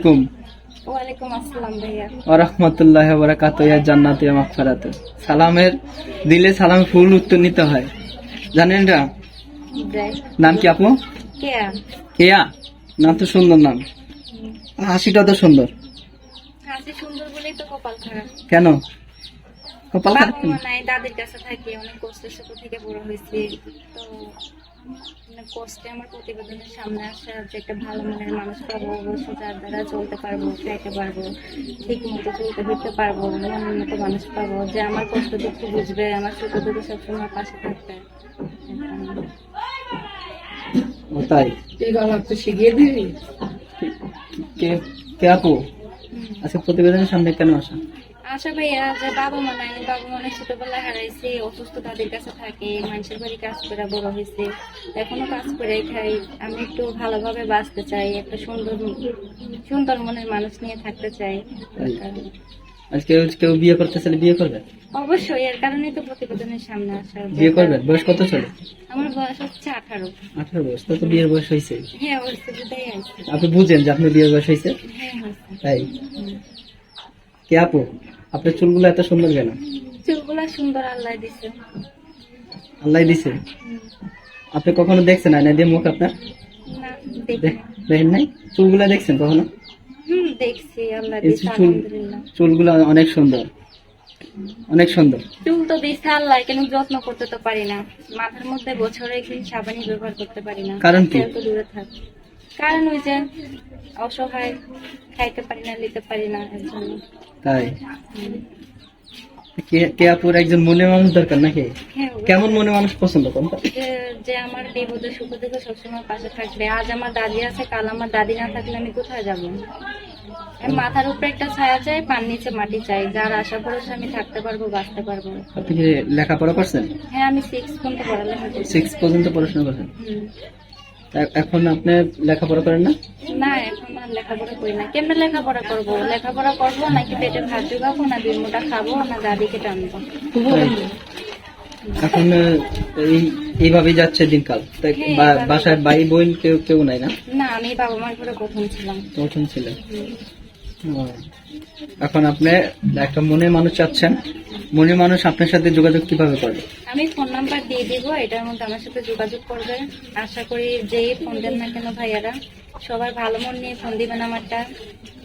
আলাইকুম। ওয়ালাইকুম আসসালাম ভাইয়া। ওয়া রাহমাতুল্লাহি ওয়া বারাকাতুহু। ইয়া জান্নাতি ওয়া মাগফিরাতু। সালামের দিলে সালাম ফুল উত্তর নিতে হয়, জানেন না? নাম কি আপু? কেয়া। কেয়া, নাম তো সুন্দর নাম, হাসিটা তো সুন্দর। হাসি সুন্দর বলেই তো কপাল খারাপ। কেন কপাল বাবা খারাপ কেন? মা নাই, দাদির কাছে থাকি, অনেক কষ্টের সাথে থেকে বড় হয়েছি। তো অনেক কষ্টে আমার প্রতিবেদনের সামনে আসা যে একটা ভালো মনের মানুষ পাবো, অবশ্য যার দ্বারা চলতে পারবো, খাইতে পারবো, ঠিক মতো চলতে ফিরতে পারবো, মনের মতো মানুষ পাবো যে আমার কষ্ট দুঃখ বুঝবে, আমার সুখ দুঃখ সবসময় পাশে থাকবে। ও তাই? শিখিয়ে দিবি। কে কে আপু? আজকে প্রতিবেদনের সামনে কেন আসা? আশা ভাইয়া যে বাবা মা নাই, বাবা মা অনেক ছোটবেলায় হারাইছে, অসুস্থ দাদির কাছে থাকে, মানুষের বাড়ি কাজ করে বড় হয়েছে, এখনো কাজ করে খাই। আমি একটু ভালোভাবে বাঁচতে চাই, একটা সুন্দর সুন্দর মনের মানুষ নিয়ে থাকতে চাই। আজকে কেউ বিয়ে করতে চাইলে বিয়ে করবে? অবশ্যই, এর কারণেই তো প্রতিবেদনের সামনে আসা। বিয়ে করবেন? বয়স কত চলে? আমার বয়স হচ্ছে 18। 18 বয়স তো বিয়ের বয়স হয়েছে। হ্যাঁ হয়েছে, বুঝাই আছে। আপনি বুঝেন যে আপনার বিয়ের বয়স হয়েছে? হ্যাঁ হয়েছে। তাই? কে আপু, আপনার চুলগুলো এত সুন্দর কেন? চুলগুলা সুন্দর আল্লাহ দিছে। আল্লাহ দিছে? আপনি কখনো দেখছেন আয়না দিয়ে মুখ আপনার? না, দেখি। দেখেন নাই? চুলগুলা দেখছেন কখনো? দেখছি, আল্লাহ এই দিছে, আলহামদুলিল্লাহ। চুলগুলো অনেক সুন্দর, অনেক সুন্দর। চুল তো দিচ্ছে আল্লাহ, কিন্তু যত্ন করতে তো পারি না। মাথার মধ্যে বছরে একদিন সাবানই ব্যবহার করতে পারি না। কারণ কি? তেল তো দূরে থাক। কারণ ওই যে অসহায়, খাইতে পারি না, নিতে পারি না, এর জন্য। তাই? কে আপুর একজন মনে মানুষ দরকার নাকি? হ্যাঁ, কেমন মনে মানুষ পছন্দ করেন? যে আমার বিপদে সুখে দুঃখে সবসময় পাশে থাকবে। আজ আমার দাদি আছে, কাল আমার দাদি না থাকলে আমি কোথায় যাব? মাথার উপরে একটা ছায়া চাই, পান নিচে মাটি চাই, যার আশা ভরসা আমি থাকতে পারবো, বাঁচতে পারবো। আপনি কি লেখাপড়া করছেন? হ্যাঁ, আমি 6 পর্যন্ত পড়ালেখা করছি। 6 পর্যন্ত পড়াশোনা করছেন? এখন আপনি লেখাপড়া করেন না? না, এখন আর লেখাপড়া করি না। কেমনে লেখাপড়া করবো? লেখাপড়া করবো নাকি পেটে ভাত জোগাবো, না দুই মুঠা খাবো, না দাদিকে টানবো? এখন এইভাবেই যাচ্ছে দিনকাল। তাই বাসায় ভাই বোন কেউ কেউ নাই না? না, আমি বাবা মার ঘরে প্রথম ছিলাম। প্রথম ছিল। এখন আপনি একটা মনের মানুষ চাচ্ছেন, মনের মানুষ আপনার সাথে যোগাযোগ কিভাবে করবে? আমি ফোন নাম্বার দিয়ে দিব, এটার মধ্যে আমার সাথে যোগাযোগ করবে। আশা করি যেই ফোন দেন না কেন ভাইয়ারা, সবার ভালো মন নিয়ে ফোন দিবেন। আমারটা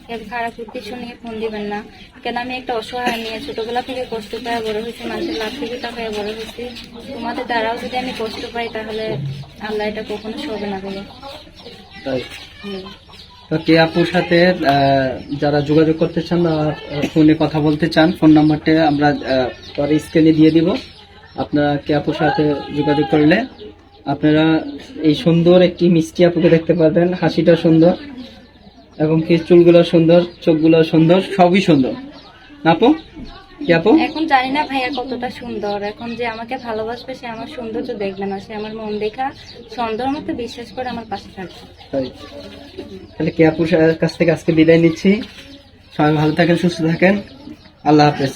কেউ খারাপ উদ্দেশ্য নিয়ে ফোন দিবেন না। কেন আমি একটা অসহায় নিয়ে ছোটবেলা থেকে কষ্ট পায় বড় হয়েছি, মানুষের লাভ থেকে টাকায় বড় হয়েছি। তোমাদের দ্বারাও যদি আমি কষ্ট পাই, তাহলে আল্লাহ এটা কখনো সবে না বলে। তাই? তো কে আপুর সাথে যারা যোগাযোগ করতে চান বা ফোনে কথা বলতে চান, ফোন নাম্বারটা আমরা পরে স্ক্রিনে দিয়ে দিব। আপনারা কে আপুর সাথে যোগাযোগ করলে আপনারা এই সুন্দর একটি মিষ্টি আপুকে দেখতে পারবেন। হাসিটা সুন্দর এবং কি চুলগুলো সুন্দর, চোখগুলো সুন্দর, সবই সুন্দর। আপু, কি আপু? এখন জানি না ভাইয়া কতটা সুন্দর। এখন যে আমাকে ভালোবাসবে, সে আমার সৌন্দর্য দেখবে না, সে আমার মন দেখা সুন্দর মতো বিশ্বাস করে আমার পাশে থাকবে। তাহলে কে আপুর কাছ থেকে আজকে বিদায় নিচ্ছি। সবাই ভালো থাকেন, সুস্থ থাকেন। আল্লাহ হাফেজ।